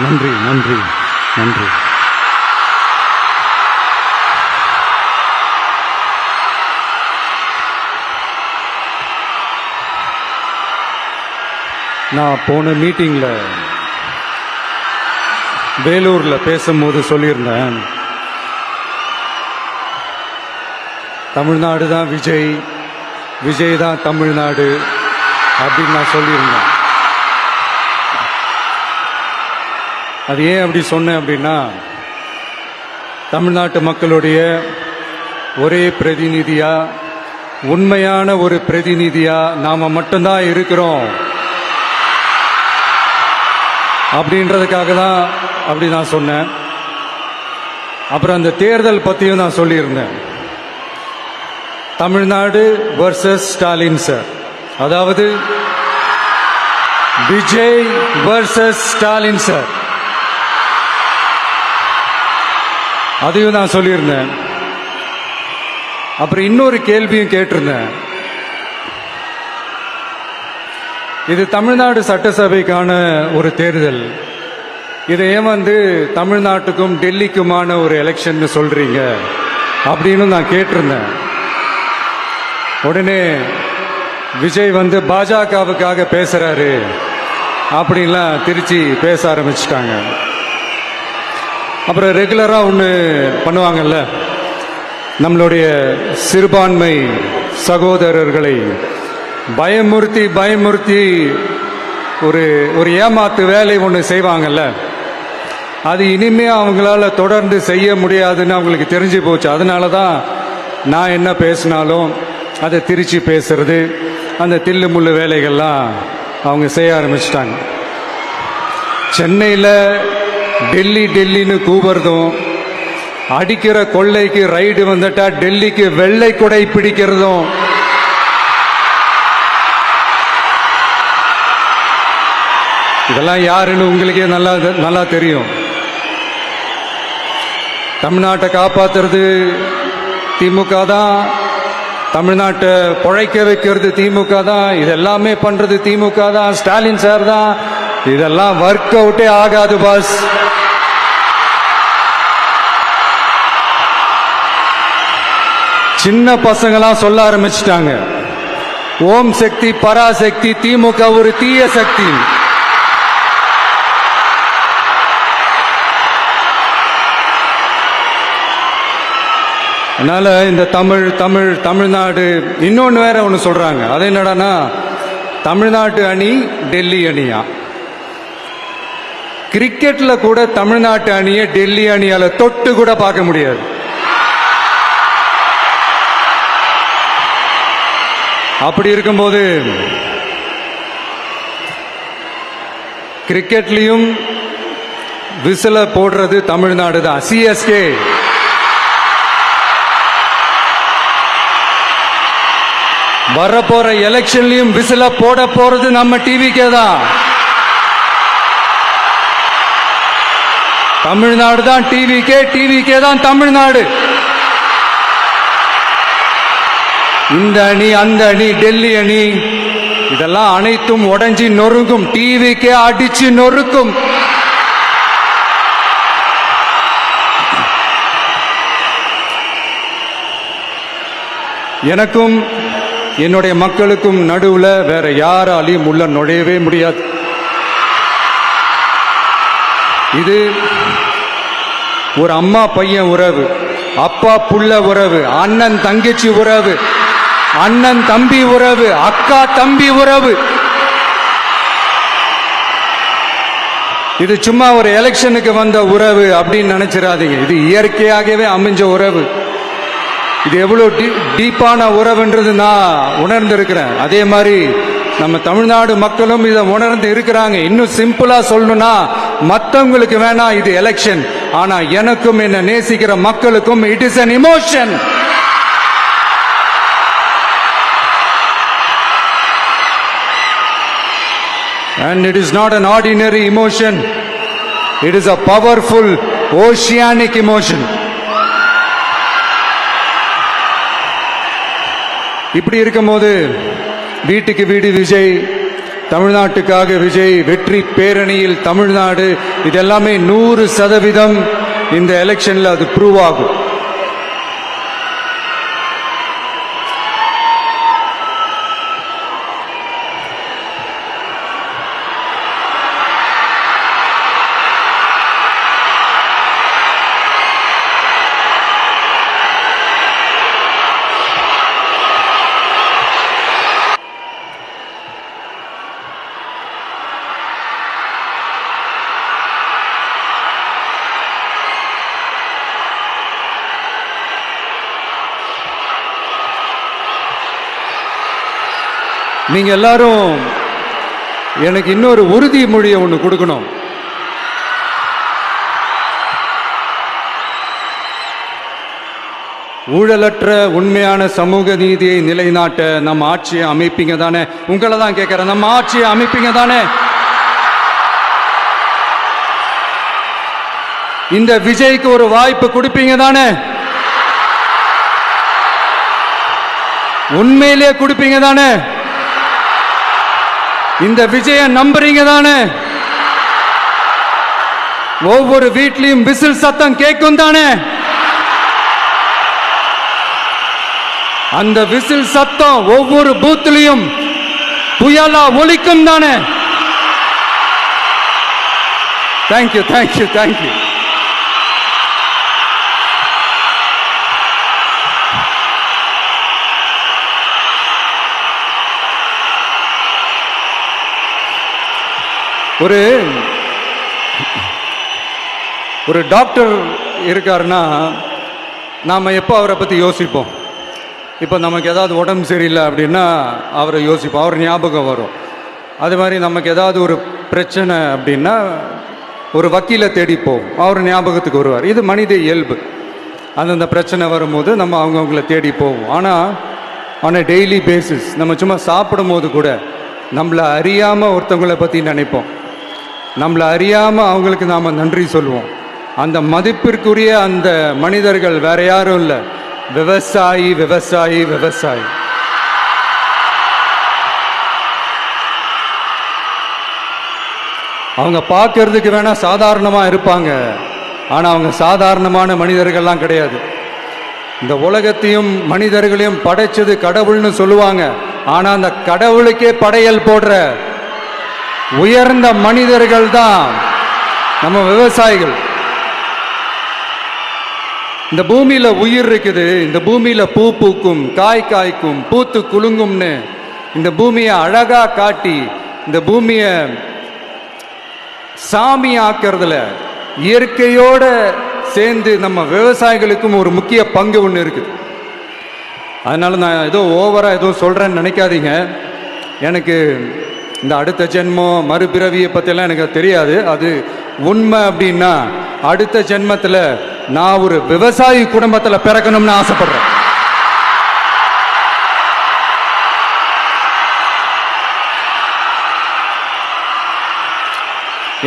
நன்றி நன்றி நன்றி. நான் போன மீட்டிங்கில் வேலூரில் பேசும்போது சொல்லியிருந்தேன், தமிழ்நாடு தான் விஜய், விஜய் தான் தமிழ்நாடு அப்படின்னு நான் சொல்லியிருந்தேன். அது ஏன் அப்படி சொன்னேன் அப்படின்னா, தமிழ்நாட்டு மக்களுடைய ஒரே பிரதிநிதியா, உண்மையான ஒரு பிரதிநிதியா நாம மட்டும்தான் இருக்கிறோம் அப்படின்றதுக்காக தான் அப்படி நான் சொன்னேன். அப்புறம் அந்த தேர்தல் பற்றியும் நான் சொல்லியிருந்தேன். தமிழ்நாடு வர்சஸ் ஸ்டாலின் சார், அதாவது விஜய் வர்சஸ் ஸ்டாலின் சார், அதையும் நான் சொல்லியிருந்தேன். அப்புறம் இன்னொரு கேள்வியும் கேட்டிருந்தேன். இது தமிழ்நாடு சட்டசபைக்கான ஒரு தேர்தல், இதை ஏன் தமிழ்நாட்டுக்கும் டெல்லிக்குமான ஒரு எலெக்ஷன் சொல்றீங்க அப்படின்னு நான் கேட்டிருந்தேன். உடனே விஜய் பாஜகவுக்காக பேசுறாரு அப்படின்லாம் திருச்சி பேச ஆரம்பிச்சிட்டாங்க. அப்புறம் ரெகுலரா ஒன்று பண்ணுவாங்கல்ல, நம்மளுடைய சிறுபான்மை சகோதரர்களை பயமுறுத்தி பயமுறுத்தி ஒரு ஏமாத்து வேலை ஒன்று செய்வாங்கல்ல, அது இனிமே அவங்களால தொடர்ந்து செய்ய முடியாதுன்னு அவங்களுக்கு தெரிஞ்சு போச்சு. அதனால தான் நான் என்ன பேசினாலும் அதை திருச்சி பேசுறது, அந்த தில்லு முள்ளு வேலைகள்லாம் அவங்க செய்ய ஆரம்பிச்சிட்டாங்க. சென்னையில் டெல்லி டெல்லின்னு கூவுறதும், அடிக்கிற கொள்ளைக்கு ரைடு வந்துட்டா டெல்லிக்கு வெள்ளை கொடை பிடிக்கிறதும், இதெல்லாம் யாருன்னு உங்களுக்கே நல்லா தெரியும். தமிழ்நாட்டை காப்பாத்துறது திமுக தான், தமிழ்நாட்டை பொழைக்க வைக்கிறது திமுக தான், இதெல்லாமே பண்றது திமுக தான், ஸ்டாலின் சார் தான். இதெல்லாம் ஒர்க் அவுட்டே ஆகாது பாஸ். சின்ன பசங்களாம் சொல்ல ஆரம்பிச்சிட்டாங்க, ஓம் சக்தி பராசக்தி, திமுக ஒரு தீய சக்தி. அதனால இந்த தமிழ்நாடு இன்னொன்று வேற ஒன்று சொல்றாங்க. அது என்னடானா, தமிழ்நாட்டு அணி டெல்லி அணியா. கிரிக்கெட்ல கூட தமிழ்நாட்டு அணியை டெல்லி அணியால தொட்டு கூட பார்க்க முடியாது. அப்படி இருக்கும்போது கிரிக்கெட்லயும் விசில போடுறது தமிழ்நாடு தான். சிஎஸ்கே வரப்போற எலெக்ஷன்லயும் விசில போட போறது நம்ம டிவிக்கே தான். தமிழ்நாடு தான் டிவிக்கே, டிவிக்கே தான் தமிழ்நாடு. இந்த அணி அந்த அணி டெல்லி அணி இதெல்லாம் அனைத்தும் உடைஞ்சி நொறுங்கும், டிவிக்கே அடிச்சு நொறுக்கும். எனக்கும் என்னுடைய மக்களுக்கும் நடுவுல வேற யாராலையும் உள்ள நுழையவே முடியாது. இது ஒரு அம்மா பையன் உறவு, அப்பா புள்ள உறவு, அண்ணன் தங்கச்சி உறவு, அண்ணன் தம்பி உறவு, அக்கா தம்பி உறவு. இது சும்மா ஒரு எலெக்ஷனுக்கு வந்த உறவு அப்படின்னு நினைச்சிடாதீங்க. இது இயற்கையாகவே அமைஞ்ச உறவு. இது எவ்வளவு டீப்பான உறவுன்றது நான் உணர்ந்திருக்கிறேன். அதே மாதிரி நம்ம தமிழ்நாடு மக்களும் இதை உணர்ந்து இருக்கிறாங்க. இன்னும் சிம்பிளா சொல்லணும்னா, மற்றவங்களுக்கு வேணா இது எலெக்ஷன், ஆனா எனக்கும் என்ன நேசிக்கிற மக்களுக்கும் it is an emotion. And it is not an ordinary emotion. It is a powerful oceanic emotion. இப்படி இருக்கும்போது வீட்டுக்கு வீடு விஜய், தமிழ்நாட்டுக்காக விஜய், வெற்றி பேரணியில் தமிழ்நாடு, இதெல்லாமே 100% இந்த எலெக்ஷன்ல அது ப்ரூவ் ஆகும். நீங்க எல்லாரும் எனக்கு இன்னொரு உறுதிமொழியை ஒன்று கொடுக்கணும். ஊழலற்ற உண்மையான சமூக நீதியை நிலைநாட்ட நம்ம ஆட்சியை அமைப்பீங்க தானே? உங்களை தான் கேட்கிறேன், நம்ம ஆட்சியை அமைப்பீங்க தானே? இந்த விஜய்க்கு ஒரு வாய்ப்பு கொடுப்பீங்க தானே? உண்மையிலே கொடுப்பீங்க தானே? இந்த விஜய நம்புறீங்க தானே? ஒவ்வொரு வீட்லயும் விசில் சத்தம் கேட்கும் தானே? அந்த விசில் சத்தம் ஒவ்வொரு பூத்திலையும் புயலா ஒலிக்கும் தானே? Thank you, thank you, thank you. ஒரு டாக்டர் இருக்காருன்னா நாம் எப்போ அவரை பற்றி யோசிப்போம்? இப்போ நமக்கு ஏதாவது உடம்பு சரியில்லை அப்படின்னா அவரை யோசிப்போம், அவர் ஞாபகம் வரும். அது மாதிரி நமக்கு ஏதாவது ஒரு பிரச்சனை அப்படின்னா ஒரு வக்கீலை தேடிப்போம், அவர் ஞாபகத்துக்கு வருவார். இது மனித இயல்பு. அந்தந்த பிரச்சனை வரும்போது நம்ம அவங்கவுங்கள தேடி போவோம். ஆனால் டெய்லி பேசிஸ் நம்ம சும்மா சாப்பிடும் போது கூட நம்மளை அறியாமல் ஒருத்தவங்களை பற்றி நினைப்போம், நம்மளை அறியாமல் அவங்களுக்கு நாம் நன்றி சொல்லுவோம். அந்த மதிப்பிற்குரிய அந்த மனிதர்கள் வேற யாரும் இல்லை, விவசாயி, விவசாயி, விவசாயி. அவங்க பார்க்கறதுக்கு வேணா சாதாரணமாக இருப்பாங்க, ஆனால் அவங்க சாதாரணமான மனிதர்கள்லாம் கிடையாது. இந்த உலகத்தையும் மனிதர்களையும் படைச்சது கடவுள்னு சொல்லுவாங்க, ஆனால் அந்த கடவுளுக்கே படையல் போடுற உயர்ந்த மனிதர்கள் தான் நம்ம விவசாயிகள். இந்த பூமியில உயிர் இருக்குது, இந்த பூமியில பூ பூக்கும், காய் காய்க்கும், பூத்து குலுங்கும்னு இந்த பூமியை அழகா காட்டி இந்த பூமியை சாமி ஆக்கிறதுல இயற்கையோட சேர்ந்து நம்ம விவசாயிகளுக்கும் ஒரு முக்கிய பங்கு ஒன்று இருக்குது. அதனால நான் ஏதோ ஓவரா ஏதோ சொல்றேன்னு நினைக்காதீங்க. எனக்கு இந்த அடுத்த ஜென்மம் மறுபிறவியை பற்றியெல்லாம் எனக்கு தெரியாது. அது உண்மை அப்படின்னா அடுத்த ஜென்மத்தில் நான் ஒரு விவசாயி குடும்பத்தில் பிறக்கணும்னு ஆசைப்படுறேன்.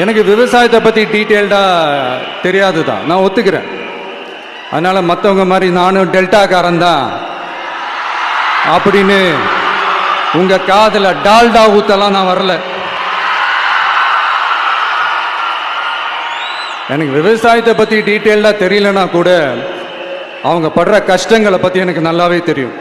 எனக்கு விவசாயத்தை பற்றி டீட்டெயில்டாக தெரியாது தான், நான் ஒத்துக்கிறேன். அதனால் மற்றவங்க மாதிரி நானும் டெல்டாக்காரன் தான் அப்படின்னு உங்கள் காதில் டால்டா ஊத்தலாம் நான் வரல. எனக்கு விவசாயத்தை பற்றி டீட்டெயில்டாக தெரியலனா கூட அவங்க படுற கஷ்டங்களை பற்றி எனக்கு நல்லாவே தெரியும்.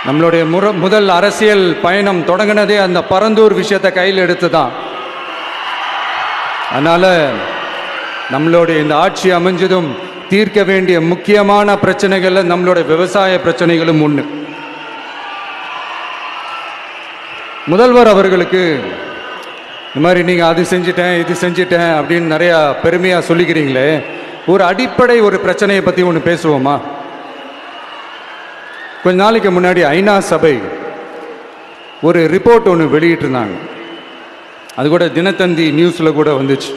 நம்மளுடைய முதல் அரசியல் பயணம் தொடங்கினதே அந்த பரந்தூர் விஷயத்தை கையில் எடுத்து தான். அதனால நம்மளுடைய இந்த ஆட்சி அமைஞ்சதும் தீர்க்க வேண்டிய முக்கியமான பிரச்சனைகள்ல நம்மளுடைய விவசாய பிரச்சனைகளும் ஒன்று. முதல்வர் அவர்களுக்கு இந்த மாதிரி நீங்கள் அது செஞ்சிட்டேன் இது செஞ்சிட்டேன் அப்படின்னு நிறையா பெருமையாக சொல்லிக்கிறீங்களே, ஒரு அடிப்படை ஒரு பிரச்சனையை பற்றி ஒன்று பேசுவோமா? கொஞ்ச நாளைக்கு முன்னாடி ஐநா சபை ஒரு ரிப்போர்ட் ஒன்று வெளியிட்டிருந்தாங்க. அது கூட தினத்தந்தி நியூஸில் கூட வந்துச்சு.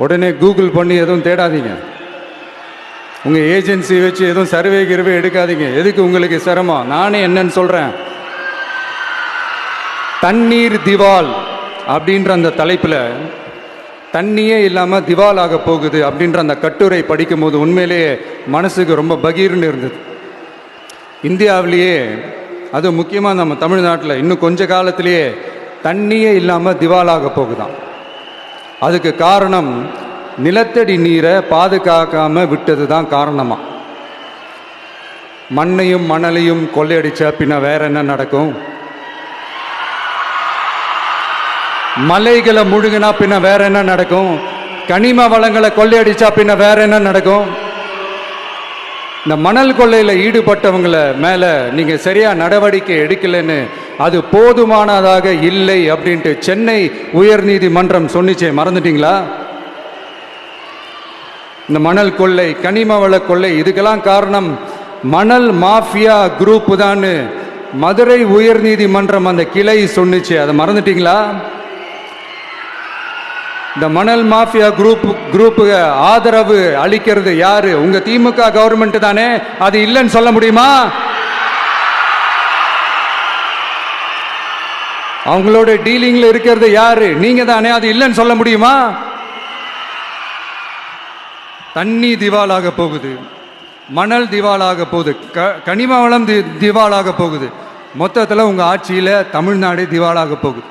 உடனே கூகுள் பண்ணி எதுவும் தேடாதீங்க, உங்கள் ஏஜென்சி வச்சு எதுவும் சர்வே கிருவே எடுக்காதீங்க. எதுக்கு உங்களுக்கு சிரமம்? நானே என்னன்னு சொல்கிறேன். தண்ணீர் திவால் அப்படின்ற அந்த தலைப்பில் தண்ணியே இல்லாமல் திவால் ஆக போகுது அப்படின்ற அந்த கட்டுரை படிக்கும் போது உண்மையிலேயே மனசுக்கு ரொம்ப பகீர்னு இருந்தது. இந்தியாவிலேயே அது முக்கியமாக நம்ம தமிழ்நாட்டில் இன்னும் கொஞ்ச காலத்திலேயே தண்ணியே இல்லாமல் திவாலாக போகுதாம். அதுக்கு காரணம் நிலத்தடி நீரை பாதுகாக்காமல் விட்டது தான் காரணமா. மண்ணையும் மணலையும் கொள்ளையடிச்சா பின்ன வேற என்ன நடக்கும்? மலைகளை முழுகினா பின்ன வேற என்ன நடக்கும்? கனிம வளங்களை கொள்ளையடிச்சா பின்ன வேற என்ன நடக்கும்? இந்த மணல் கொள்ளையில் ஈடுபட்டவங்களை மேலே நீங்கள் சரியாக நடவடிக்கை எடுக்கலைன்னு அது போதுமானதாக இல்லை அப்படின்ட்டு சென்னை உயர்நீதிமன்றம் சொன்னிச்சே, மறந்துட்டீங்களா? இந்த மணல் கொள்ளை, கனிம வள கொள்ளை, இதுக்கெல்லாம் காரணம் மணல் மாஃபியா குரூப் தான் மதுரை உயர்நீதிமன்றம் அந்த கிளை சொன்னிச்சு. அதை மறந்துட்டீங்களா? இந்த மணல் மாஃபியா குரூப்புக்கு ஆதரவு அளிக்கிறது யாரு? உங்க திமுக கவர்மெண்ட் தானே. அது இல்லைன்னு சொல்ல முடியுமா? அவங்களோட டீலிங்ல இருக்கிறது யாரு? நீங்க தானே. அது இல்லைன்னு சொல்ல முடியுமா? தண்ணி திவாலாக போகுது, மணல் திவாலாக போகுது, கனிம வளம் திவாலாக போகுது. மொத்தத்தில் உங்க ஆட்சியில தமிழ்நாடு திவாலாக போகுது.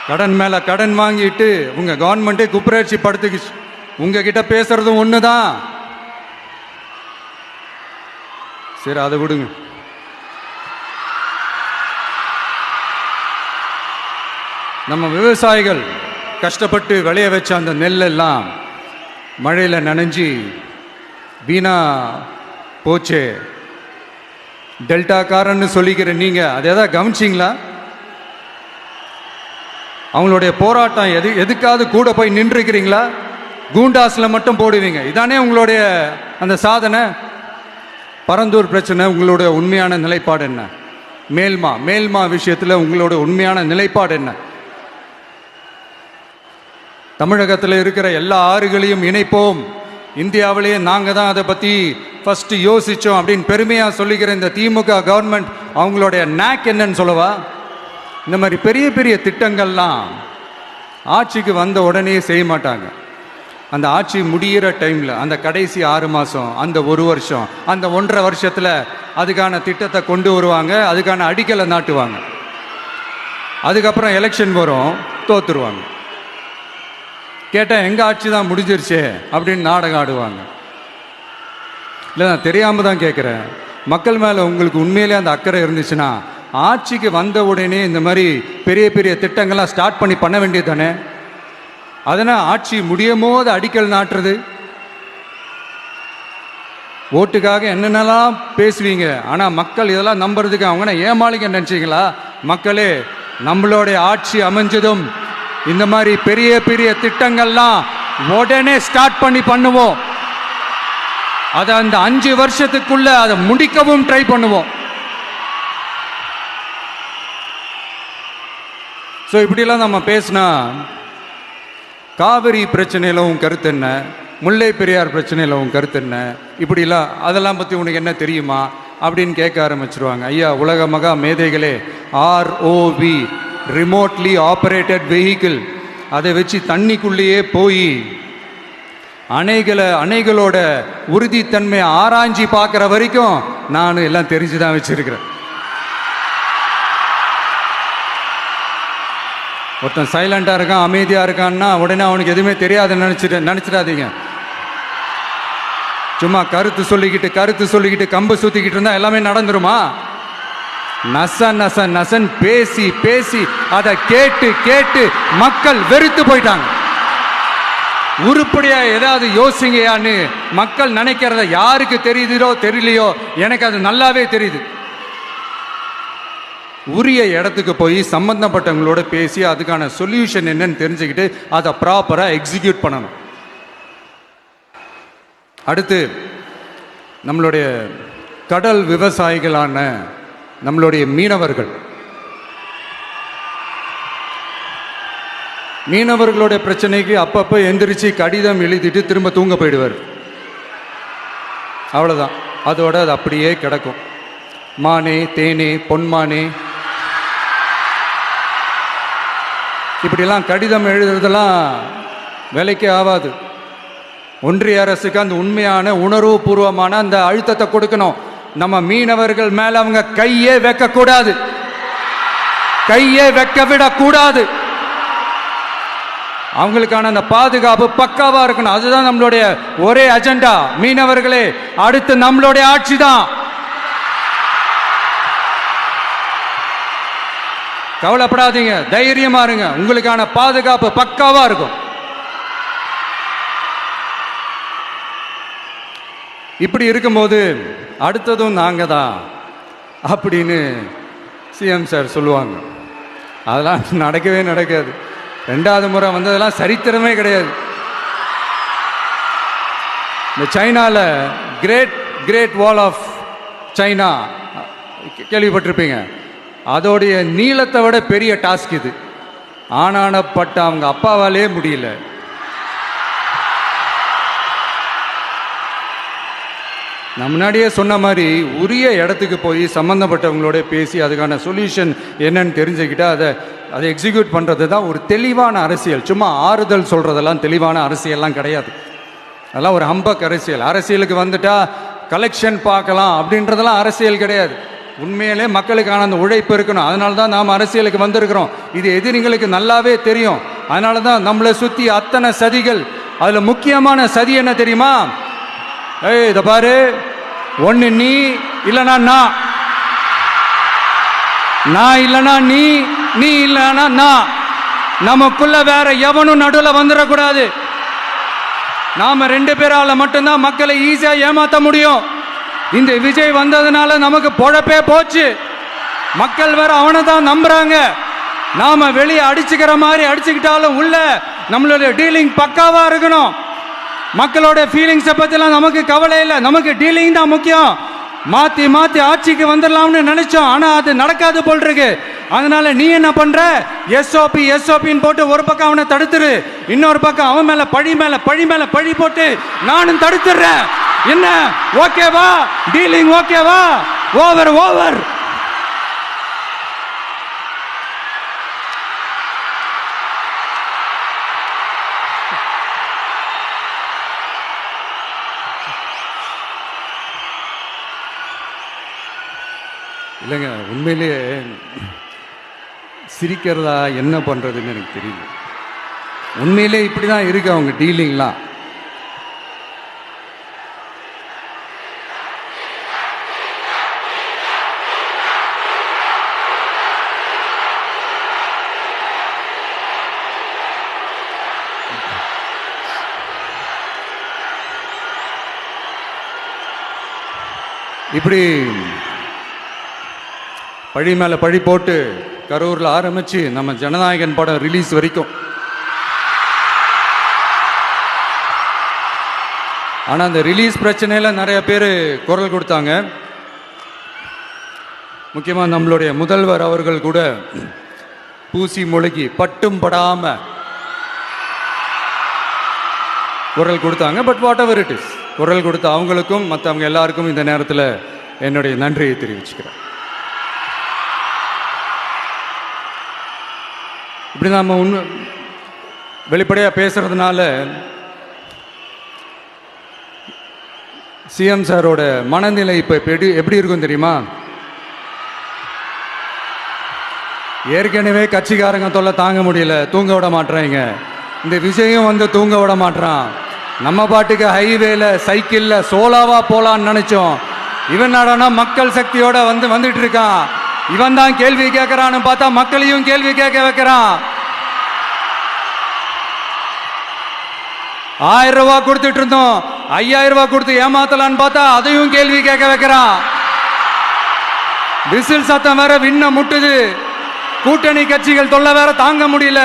கடன் மேல கடன் வாங்கிட்டு உங்க கவர்மெண்ட்டே குப்பராட்சி படுத்துக்கிச்சு. உங்ககிட்ட பேசுறதும் ஒண்ணுதான். சரி, அதை விடுங்க. நம்ம விவசாயிகள் கஷ்டப்பட்டு விளைய வச்ச அந்த நெல்லெல்லாம் மழையில் நனைஞ்சி வீணா போச்சே. டெல்டாக்காரன்னு சொல்லிக்கிற நீங்க அதை எதாவது கவனிச்சிங்களா? அவங்களுடைய போராட்டம் எதுக்காவது கூட போய் நின்றுக்கிறீங்களா? கூண்டாஸ்ல மட்டும் போடுவீங்க. இதானே உங்களுடைய அந்த சாதனை. பரந்தூர் பிரச்சனை, உங்களுடைய உண்மையான நிலைப்பாடு என்ன? மேல்மா விஷயத்தில் உங்களோட உண்மையான நிலைப்பாடு என்ன? தமிழகத்தில் இருக்கிற எல்லா ஆறுகளையும் இணைப்போம், இந்தியாவிலேயே நாங்கள் தான் அதை பற்றி ஃபர்ஸ்ட் யோசித்தோம் அப்படின்னு பெருமையாக சொல்லிக்கிற இந்த திமுக கவர்மெண்ட் அவங்களுடைய நாக் என்னன்னு சொல்லவா? இந்த மாதிரி பெரிய பெரிய திட்டங்கள்லாம் ஆட்சிக்கு வந்த உடனே செய்ய மாட்டாங்க. அந்த ஆட்சி முடிகிற டைமில், அந்த கடைசி 6 மாதம், அந்த 1 வருஷம், அந்த 1.5 வருஷத்தில் அதுக்கான திட்டத்தை கொண்டு வருவாங்க, அதுக்கான அடிக்கலை நாட்டுவாங்க. அதுக்கப்புறம் எலெக்ஷன் வரும், தோத்துருவாங்க. கேட்டால் எங்கள் ஆட்சி தான் முடிஞ்சிருச்சே அப்படின்னு நாடகம் ஆடுவாங்க. இல்லை, நான் தெரியாமல் தான் கேட்குறேன். மக்கள் மேலே உங்களுக்கு உண்மையிலே அந்த அக்கறை இருந்துச்சுன்னா ஆட்சிக்கு வந்த உடனே இந்த மாதிரி பெரிய பெரிய திட்டங்கள்லாம் ஸ்டார்ட் பண்ண வேண்டியது தானே. அதனால் ஆட்சி முடியும் போது அடிக்கல் நாட்டுறது. ஓட்டுக்காக என்னென்னலாம் பேசுவீங்க, ஆனால் மக்கள் இதெல்லாம் நம்புறதுக்கு அவங்க ஏமாளிங்க நினச்சிங்களா? மக்களே, நம்மளுடைய ஆட்சி அமைஞ்சதும் இந்த மாதிரி பெரிய பெரிய திட்டங்கள்லாம் உடனே ஸ்டார்ட் பண்ணுவோம். அதை அந்த 5 வருஷத்துக்குள்ள அதை முடிக்கவும் ட்ரை பண்ணுவோம். ஸோ இப்படிலாம் நம்ம பேசினா காவிரி பிரச்சனையில் உன் கருத்து என்ன, முல்லை பெரியார் பிரச்சனையில் உன் கருத்து என்ன, இப்படிலாம் அதெல்லாம் பற்றி உனக்கு என்ன தெரியுமா அப்படின்னு கேட்க ஆரம்பிச்சிருவாங்க. ஐயா, உலக மகா மேதைகளே, ROV, ரிமோட்லி ஆப்ரேட்டட் வெஹிக்கிள், அதை வச்சு தண்ணிக்குள்ளேயே போய் அணைகளோட உறுதித்தன்மையை ஆராய்ச்சி பார்க்குற வரைக்கும் நான் எல்லாம் தெரிஞ்சுதான் வச்சிருக்கிறேன். ஒருத்தன் சைலண்டாக இருக்கான், அமைதியாக இருக்கான்னா உடனே அவனுக்கு எதுவுமே தெரியாதுன்னு நினச்சிடாதீங்க. சும்மா கருத்து சொல்லிக்கிட்டு கம்பு சுற்றிக்கிட்டு இருந்தால் எல்லாமே நடந்துருமா? நசன் பேசி அதை கேட்டு மக்கள் வெறுத்து போயிட்டாங்க. உருப்படியா ஏதாவது யோசிங்கயான்னு மக்கள் நினைக்கிறத யாருக்கு தெரியுதோ தெரியலையோ, எனக்கு அது நல்லாவே தெரியுது. உரிய இடத்துக்கு போய் சம்பந்தப்பட்டவங்களோட பேசி அதுக்கான சொல்யூஷன் என்னன்னு தெரிஞ்சுக்கிட்டு அதை ப்ராப்பராக எக்ஸிக்யூட் பண்ணணும். அடுத்து, நம்மளுடைய கடல் விவசாயிகளான நம்மளுடைய மீனவர்களுடைய பிரச்சனைக்கு அப்பப்போ எந்திரிச்சு கடிதம் எழுதிட்டு திரும்ப தூங்க போயிடுவார். அவ்வளோதான், அதோட அது அப்படியே கிடக்கும். மானே, தேனே, பொன்மானே, இப்படிலாம் கடிதம் எழுதுறதெல்லாம் வேலைக்கே ஆகாது. ஒன்றிய அரசுக்கு அந்த உண்மையான உணர்வுபூர்வமான அந்த அழுத்தத்தை கொடுக்கணும். நம்ம மீனவர்கள் மேல அவங்க கையே வைக்க கூடாது, கையே வைக்க விடக்கூடாது. அவங்களுக்கான அந்த பாதுகாப்பு பக்காவா இருக்கணும். அதுதான் நம்மளுடைய ஒரே அஜெண்டா. மீனவர்களே, அடுத்து நம்மளுடைய ஆட்சி தான். கவலைப்படாதீங்க, தைரியமா இருங்க. உங்களுக்கான பாதுகாப்பு பக்காவா இருக்கும். இப்படி இருக்கும்போது அடுத்ததும் நாங்க தான் அப்படின்னு சிஎம் சார் சொல்லுவாங்க. அதெல்லாம் நடக்கவே நடக்காது. 2வது முறை வந்ததெல்லாம் சரித்திரமே கிடையாது. இந்த சைனால கிரேட் வால் ஆஃப் சைனா கேள்விப்பட்டிருப்பீங்க. அதோடைய நீளத்தை விட பெரிய டாஸ்க் இது. ஆனானப்பட்ட அவங்க அப்பாவாலே முடியல. நான் முன்னாடியே சொன்ன மாதிரி உரிய இடத்துக்கு போய் சம்பந்தப்பட்டவங்களோட பேசி அதுக்கான சொல்யூஷன் என்னன்னு தெரிஞ்சுக்கிட்டா அதை எக்ஸிக்யூட் பண்ணுறது தான் ஒரு தெளிவான அரசியல். சும்மா ஆறுதல் சொல்கிறதெல்லாம் தெளிவான அரசியல்லாம் கிடையாது. அதெல்லாம் ஒரு ஹம்பக் அரசியல். அரசியலுக்கு வந்துட்டா கலெக்ஷன் பார்க்கலாம் அப்படின்றதெல்லாம் அரசியல் கிடையாது. உண்மையிலே மக்களுக்கான அந்த உழைப்பு இருக்கணும். அதனால தான் நாம் அரசியலுக்கு வந்திருக்கிறோம். இது எதிரிங்களுக்கு நல்லாவே தெரியும். அதனால தான் நம்மளை சுற்றி அத்தனை சதிகள். அதில் முக்கியமான சதி என்ன தெரியுமா? இத பாரு, ஒன்னு நீ இல்லனா நான் இல்லனா நீ இல்லனா நான். நமக்குள்ள வேற எவனும் நடுவில் வந்துடக்கூடாது. நாம 2 பேரால மட்டும்தான் மக்களை ஈஸியா ஏமாத்த முடியும். இந்த விஜய் வந்ததுனால நமக்கு பொழப்பே போச்சு. மக்கள் வேற அவனை தான் நம்புறாங்க. நாம வெளியே அடிச்சுக்கிற மாதிரி அடிச்சுக்கிட்டாலும் உள்ள நம்மளுடைய டீலிங் பக்காவா இருக்கணும். மக்களோட ஃபீலிங்ஸை பற்றிலாம் நமக்கு கவலை இல்லை. நமக்கு டீலிங் தான் முக்கியம். மாற்றி மாற்றி ஆட்சிக்கு வந்துடலாம்னு நினைச்சோம். ஆனால் அது நடக்காது போல் இருக்கு. அதனால நீ என்ன பண்ற? எஸ்ஓபின்னு போட்டு ஒரு பக்கம் அவனை தடுத்துரு, இன்னொரு பக்கம் அவன் மேல பழி போட்டு நானும் தடுத்துடுறேன். என்ன ஓகேவா? டீலிங் ஓகேவா? ஓவர். இல்லைங்க, உண்மையிலேயே சிரிக்கிறதா என்ன பண்றதுன்னு எனக்கு தெரியல. உண்மையிலே இப்படிதான் இருக்கு அவங்க டீலிங்லாம். இப்படி பழி மேலே பழி போட்டு கரூரில் ஆரம்பித்து நம்ம ஜனநாயகன் படம் ரிலீஸ் வரைக்கும். ஆனால் அந்த ரிலீஸ் பிரச்சனையில் நிறைய பேர் குரல் கொடுத்தாங்க. முக்கியமாக நம்மளுடைய முதல்வர் அவர்கள் கூட பூசி மொழிகி பட்டும் படாமல் குரல் கொடுத்தாங்க. But what ever it is, குரல் கொடுத்த அவங்களுக்கும் மற்றவங்க எல்லாருக்கும் இந்த நேரத்தில் என்னுடைய நன்றியை தெரிவிச்சுக்கிறேன். இப்படி நாம் வெளிப்படையாக பேசுறதுனால சிஎம் சாரோட மனநிலை இப்போ எப்படி இருக்கும் தெரியுமா? ஏற்கனவே கட்சிக்காரங்க தொல்லை தாங்க முடியல, தூங்க விட மாட்டேறாங்க. இந்த விஜயம் வந்து தூங்க விட மாட்டான். நம்ம பாட்டுக்கு ஹைவேல சைக்கிள்ல சோலாவா போலான்னு நினைச்சோம். இவன் நாடானா மக்கள் சக்தியோட வந்துட்டு இருக்கான். இவன் தான் கேள்வி கேட்கறான்னு பார்த்தா மக்களையும் கேள்வி கேட்க வைக்கிறான். 1000 ரூபாய் கொடுத்துட்டு இருந்தோம், 5000 ரூபாய் கொடுத்து ஏமாத்தலான்னு பார்த்தா அதையும் கேள்வி கேட்க வைக்கிறான். விசில் சத்தம் வேற விண்ண முட்டுது. கூட்டணி கட்சிகள் தொல்லை வேற தாங்க முடியல.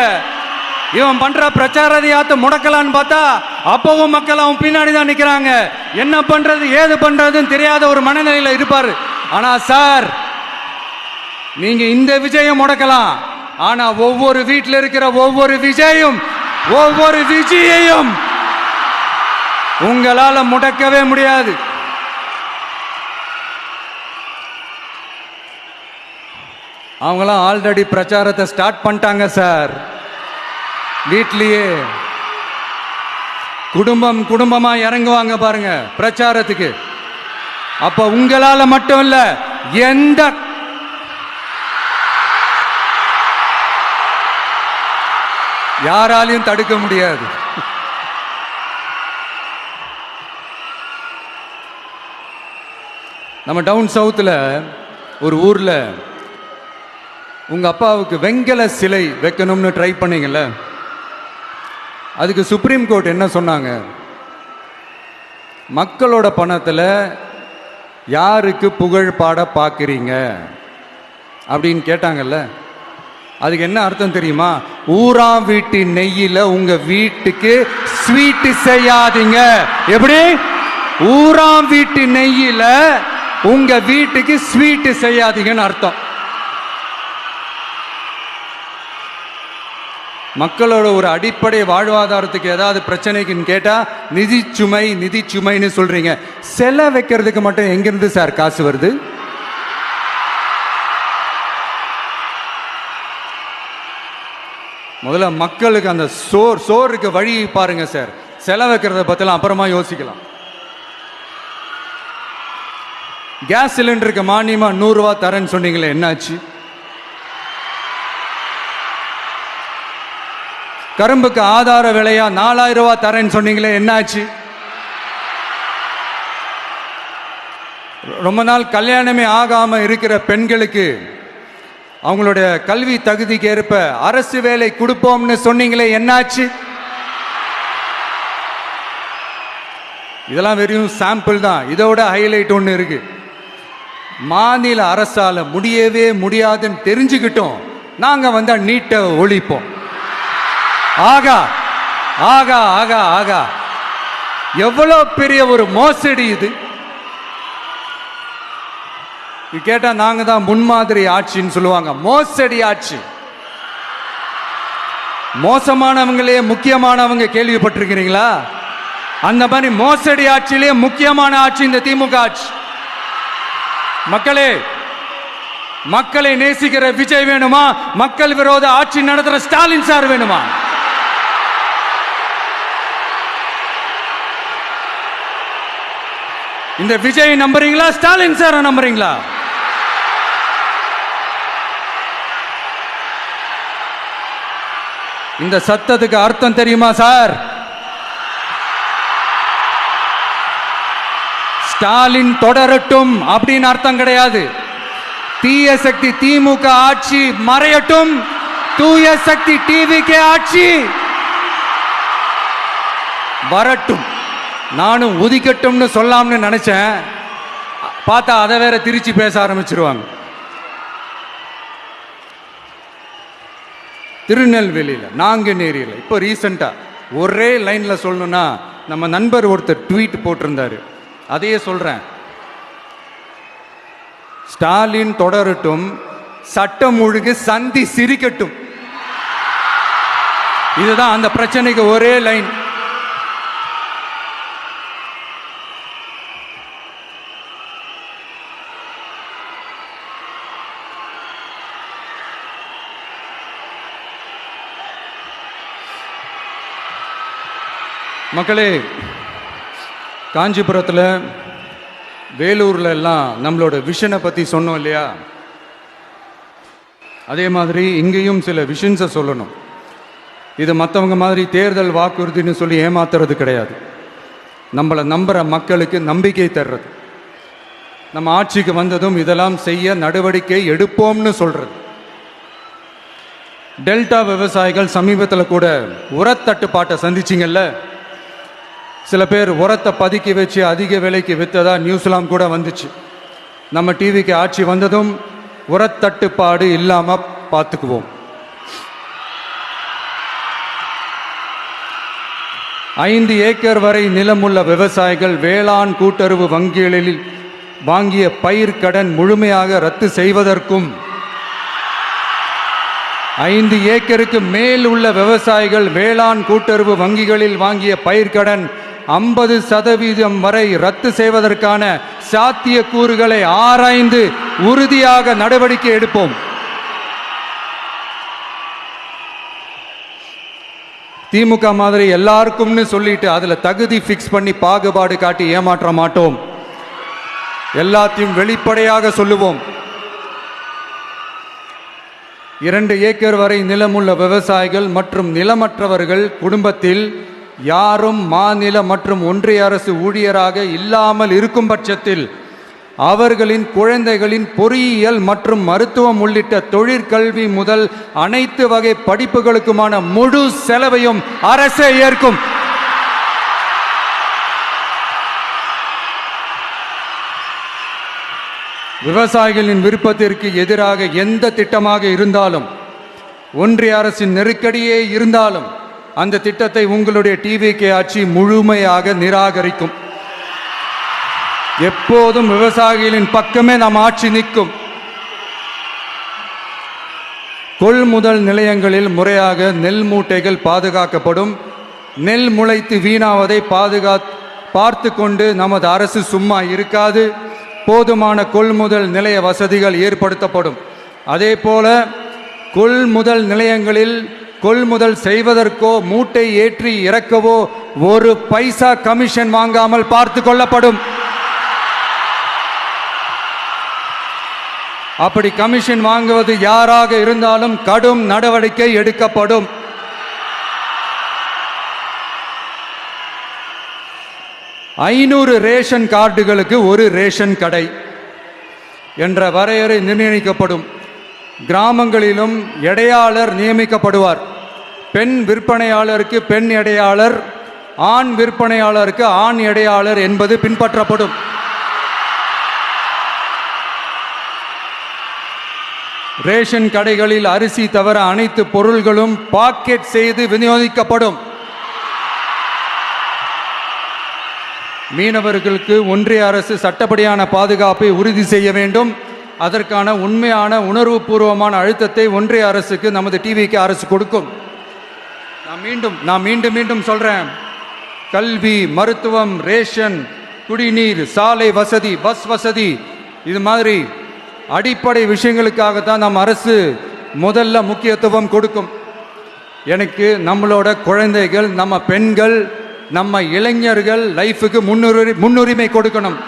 இவன் பண்ற பிரச்சாரத்தையாத்து முடக்கலான்னு பார்த்தா அப்பவும் மக்கள் அவன் பின்னாடி தான் நிக்கிறாங்க. என்ன பண்றது ஏது பண்றதுன்னு தெரியாத ஒரு மனநிலையில இருப்பாரு. ஆனா சார், நீங்க இந்த விஜயம் முடக்கலாம். ஆனா ஒவ்வொரு வீட்டில் இருக்கிற ஒவ்வொரு விஜயையும் உங்களால முடக்கவே முடியாது. அவங்களாம் ஆல்ரெடி பிரச்சாரத்தை ஸ்டார்ட் பண்ணிட்டாங்க சார். வீட்லயே குடும்பமா இறங்குவாங்க பாருங்க பிரச்சாரத்துக்கு. அப்ப உங்களால மட்டும் இல்ல, எந்த யாராலையும் தடுக்க முடியாது. நம்ம டவுன் சவுத்தில் ஒரு ஊர்ல உங்க அப்பாவுக்கு வெங்கல சிலை வைக்கணும்னு ட்ரை பண்ணீங்கல்ல, அதுக்கு சுப்ரீம் கோர்ட் என்ன சொன்னாங்க? மக்களோட பணத்தில் யாருக்கு புகழ் பாட பார்க்குறீங்க அப்படின்னு கேட்டாங்கல்ல. அதுக்கு என்ன அர்த்தம் தெரியுமா? ஊராம் வீட்டு நெய்யில உங்க வீட்டுக்கு ஸ்வீட் செய்யாதீங்க. எப்படி? ஊராம் வீட்டு நெய்யில உங்க வீட்டுக்கு ஸ்வீட் செய்யாதீங்கன்னு அர்த்தம். மக்களோட ஒரு அடிப்படை வாழ்வாதாரத்துக்கு ஏதாவது பிரச்சனைக்குன்னு கேட்டா நிதி சுமைன்னு சொல்றீங்க. செலை வைக்கிறதுக்கு மட்டும் எங்கிருந்து சார் காசு வருது? முதல்ல மக்களுக்கு அந்த சோறுக்கு வழி பாருங்க சார். செலை வைக்கிறத பத்திலாம் அப்புறமா யோசிக்கலாம். கேஸ் சிலிண்டருக்கு மானியமா 100 ரூபாய் தரேன்னு சொன்னீங்களே, என்னாச்சு? கரும்புக்கு ஆதார விலையா 4000 ரூபாய் தரேன்னு சொன்னீங்களே, என்னாச்சு? ரொம்ப நாள் கல்யாணமே ஆகாம இருக்கிற பெண்களுக்கு அவங்களுடைய கல்வி தகுதிக்கு ஏற்ப அரசு வேலை கொடுப்போம்னு சொன்னீங்களே, என்னாச்சு? இதெல்லாம் வெறும் சாம்பிள் தான். இதோட ஹைலைட் ஒன்று இருக்கு. மாநில அரசால முடியவே முடியாதுன்னு தெரிஞ்சுக்கிட்டோம், நாங்க வந்தா நீட்டை ஒழிப்போம். ஆகா ஆகா ஆகா ஆகா, எவ்வளவு பெரிய ஒரு மோசடி இது! கேட்டா நாங்க தான் முன்மாதிரி ஆட்சின்னு சொல்லுவாங்க. மோசடி ஆட்சி. மோசமானவங்களே முக்கியமானவங்க கேள்விப்பட்டிருக்கிறீங்களா? அந்த மாதிரி மோசடி ஆட்சியிலே முக்கியமான ஆட்சி இந்த திமுக ஆட்சி. மக்களே, மக்களை நேசிக்கிற விஜய் வேணுமா? மக்கள் விரோத ஆட்சி நடத்துற ஸ்டாலின் சார் வேணுமா? இந்த விஜய் நம்புறீங்களா, ஸ்டாலின் சார் நம்புறீங்களா? இந்த சத்தத்துக்கு அர்த்தம் தெரியுமா சார்? ஸ்டாலின் தொடரட்டும் அப்படின்னு அர்த்தம் கிடையாது. தீய சக்தி திமுக ஆட்சி மறையட்டும், தூய சக்தி டிவிகே ஆட்சி வரட்டும். நானும் உதிக்கட்டும்னு சொல்லாம்னு நினைச்சேன், பார்த்தா அதை வேற திருச்சி பேச ஆரம்பிச்சிருவாங்க. திருநெல்வேலியில், நாங்குநேரியில் இப்போ ரீசெண்டா ஒரே லைன்ல சொல்லணும்னா, நம்ம நண்பர் ஒருத்தர் ட்வீட் போட்டிருந்தாரு, அதையே சொல்றேன். ஸ்டாலின் தொடரட்டும், சட்டம் ஒழுங்கு சந்தி சிரிக்கட்டும். இதுதான் அந்த பிரச்சனைக்கு ஒரே லைன். மக்களே, காஞ்சிபுரத்தில், வேலூர்ல எல்லாம் நம்மளோட விஷனை பத்தி சொன்னோம் இல்லையா? அதே மாதிரி இங்கேயும் சில விஷன்ஸை சொல்லணும். இது மற்றவங்க மாதிரி தேர்தல் வாக்குறுதின்னு சொல்லி ஏமாத்துறது கிடையாது. நம்மளை நம்புற மக்களுக்கு நம்பிக்கை தர்றது. நம்ம ஆட்சிக்கு வந்ததும் இதெல்லாம் செய்ய நடவடிக்கை எடுப்போம்னு சொல்றது. டெல்டா விவசாயிகள் சமீபத்தில் கூட உரத்தட்டுப்பாட்டை சந்திச்சிங்கல்ல. சில பேர் உரத்தை பதுக்கி வச்சு அதிக விலைக்கு விற்றதா நியூஸ்லாம் கூட வந்துச்சு. நம்ம டிவிக்கு ஆட்சி வந்ததும் உரத்தட்டுப்பாடு இல்லாம பார்த்துக்குவோம். 5 ஏக்கர் வரை நிலமுள்ள விவசாயிகள் வேளாண் கூட்டுறவு வங்கிகளில் வாங்கிய பயிர் கடன் முழுமையாக ரத்து செய்வதற்கும், 5 ஏக்கருக்கு மேல் உள்ள விவசாயிகள் வேளாண் கூட்டுறவு வங்கிகளில் வாங்கிய பயிர்க்கடன் 50% வரை ரத்து செய்வதற்கான சாத்திய கூறுகளை ஆராய்ந்து உறுதியாக நடவடிக்கை எடுப்போம். திமுக மாதிரி எல்லாருக்கும்னு சொல்லிட்டு அதுல தகுதி பிக்ஸ் பண்ணி பாகுபாடு காட்டி ஏமாற்ற மாட்டோம். எல்லாத்தையும் வெளிப்படையாக சொல்லுவோம். 2 ஏக்கர் வரை நிலமுள்ள விவசாயிகள் மற்றும் நிலமற்றவர்கள் குடும்பத்தில் யாரும் மாநில மற்றும் ஒன்றிய அரசு ஊழியராக இல்லாமல் இருக்கும் பட்சத்தில் அவர்களின் குழந்தைகளின் பொறியியல் மற்றும் மருத்துவம் உள்ளிட்ட தொழிற்கல்வி முதல் அனைத்து வகை படிப்புகளுக்குமான முழு செலவையும் அரசே ஏற்கும். விவசாயிகளின் விருப்பத்திற்கு எதிராக எந்த திட்டமாக இருந்தாலும், ஒன்றிய அரசின் நெருக்கடியே இருந்தாலும் அந்த திட்டத்தை உங்களுடைய டிவிகே ஆட்சி முழுமையாக நிராகரிக்கும். எப்போதும் விவசாயிகளின் பக்கமே நம் ஆட்சி நிற்கும். கொள்முதல் நிலையங்களில் முறையாக நெல் மூட்டைகள் பாதுகாக்கப்படும். நெல் முளைத்து வீணாவதை பார்த்து கொண்டு நமது அரசு சும்மா இருக்காது. போதுமான கொள்முதல் நிலைய வசதிகள் ஏற்படுத்தப்படும். அதே போல கொள்முதல் நிலையங்களில் கொள்முதல் செய்வதற்கோ மூட்டை ஏற்றி இறக்கவோ 1 பைசா கமிஷன் வாங்காமல் பார்த்து கொள்ளப்படும். அப்படி கமிஷன் வாங்குவது யாராக இருந்தாலும் கடும் நடவடிக்கை எடுக்கப்படும். ஐநூறு ரேஷன் கார்டுகளுக்கு 1 ரேஷன் கடை என்ற வரையறை நிர்ணயிக்கப்படும். கிராமங்களிலும் எடையாளர் நியமிக்கப்படுவார். பெண் விற்பனையாளருக்கு பெண் எடையாளர், ஆண் விற்பனையாளருக்கு ஆண் எடையாளர் என்பது பின்பற்றப்படும். ரேஷன் கடைகளில் அரிசி தவிர அனைத்து பொருள்களும் பாக்கெட் செய்து விநியோகிக்கப்படும். மீனவர்களுக்கு ஒன்றிய அரசு சட்டப்படியான பாதுகாப்பை உறுதி செய்ய வேண்டும். அதற்கான உண்மையான உணர்வுபூர்வமான அழுத்தத்தை ஒன்றிய அரசுக்கு நமது டிவிக்கு அரசு கொடுக்கும். நான் மீண்டும் சொல்றேன். கல்வி, மருத்துவம், ரேஷன், குடிநீர், சாலை வசதி, பஸ் வசதி, இது மாதிரி அடிப்படை விஷயங்களுக்காகத்தான் நம் அரசு முதல்ல முக்கியத்துவம் கொடுக்கும். எனக்கு நம்மளோட குழந்தைகள், நம்ம பெண்கள், நம்ம இளைஞர்கள் லைஃபுக்கு முன்னுரிமை கொடுக்கணும்.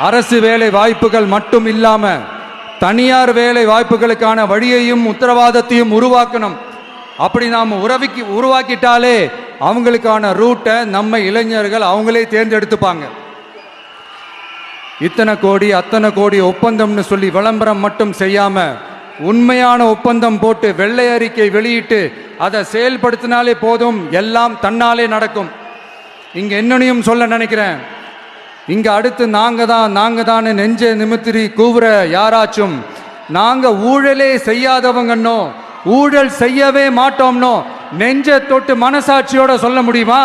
அரசு வேலை வாய்ப்புகள் மட்டும் இல்லாம தனியார் வேலை வாய்ப்புகளுக்கான வழியையும் உத்தரவாதத்தையும் உருவாக்கணும். அப்படி நாம் உருவாக்கிட்டாலே அவங்களுக்கான ரூட்டை நம்ம இளைஞர்கள் அவங்களே தேர்ந்தெடுத்துப்பாங்க. இத்தனை கோடி அத்தனை கோடி ஒப்பந்தம்னு சொல்லி விளம்பரம் மட்டும் செய்யாம உண்மையான ஒப்பந்தம் போட்டு வெள்ளை அறிக்கை வெளியிட்டு அதை செயல்படுத்தினாலே போதும், எல்லாம் தன்னாலே நடக்கும். இங்க என்னனையும் சொல்ல நினைக்கிறேன். இங்க அடுத்து நாங்க தான் நெஞ்ச நிமித்திரி கூவுற யாராச்சும் நாங்க ஊழலே செய்யாதவங்கன்னோ ஊழல் செய்யவே மாட்டோம்னோ நெஞ்ச தொட்டு மனசாட்சியோட சொல்ல முடியுமா?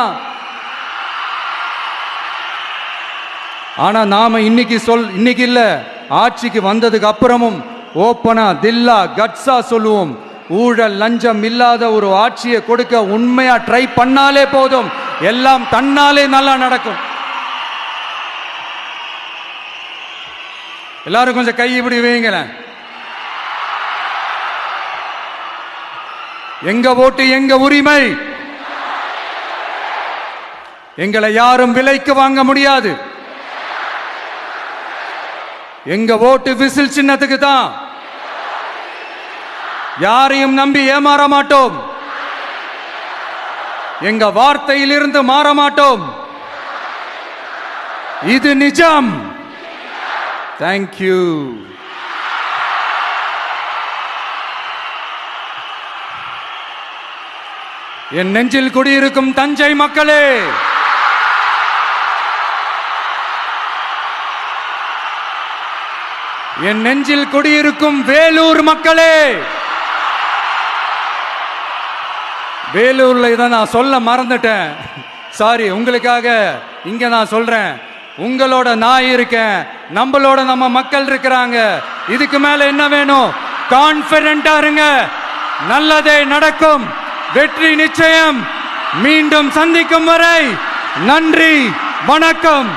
ஆனா நாம இன்னைக்கு இல்ல, ஆட்சிக்கு வந்ததுக்கு அப்புறமும் ஓப்பனா தில்லா கட்ஸா சொல்லுவோம். ஊழல் லஞ்சம் இல்லாத ஒரு ஆட்சியை கொடுக்க உண்மையா ட்ரை பண்ணாலே போதும், எல்லாம் தன்னாலே நல்லா நடக்கும். எல்லாரும் கொஞ்சம் கை இப்படி வைங்களேன். எங்க ஓட்டு எங்க உரிமை, எங்களை யாரும் விலைக்கு வாங்க முடியாது. எங்க ஓட்டு விசில் சின்னத்துக்கு தான். யாரையும் நம்பி ஏமாற மாட்டோம். எங்க வார்த்தையிலிருந்து மாற மாட்டோம். இது நிஜம். தேங்க்யூ. என் நெஞ்சில் குடியிருக்கும் தஞ்சை மக்களே, என் நெஞ்சில் குடியிருக்கும் வேலூர் மக்களே, வேலூர்ல இதை நான் சொல்ல மறந்துட்டேன், சாரி. உங்களுக்காக இங்க நான் சொல்றேன். உங்களோட நான் இருக்கேன், நம்மளோட நம்ம மக்கள் இருக்கிறாங்க. இதுக்கு மேல என்ன வேணும்? கான்பிடென்டா இருங்க, நல்லதே நடக்கும், வெற்றி நிச்சயம். மீண்டும் சந்திக்கும் வரை நன்றி, வணக்கம்.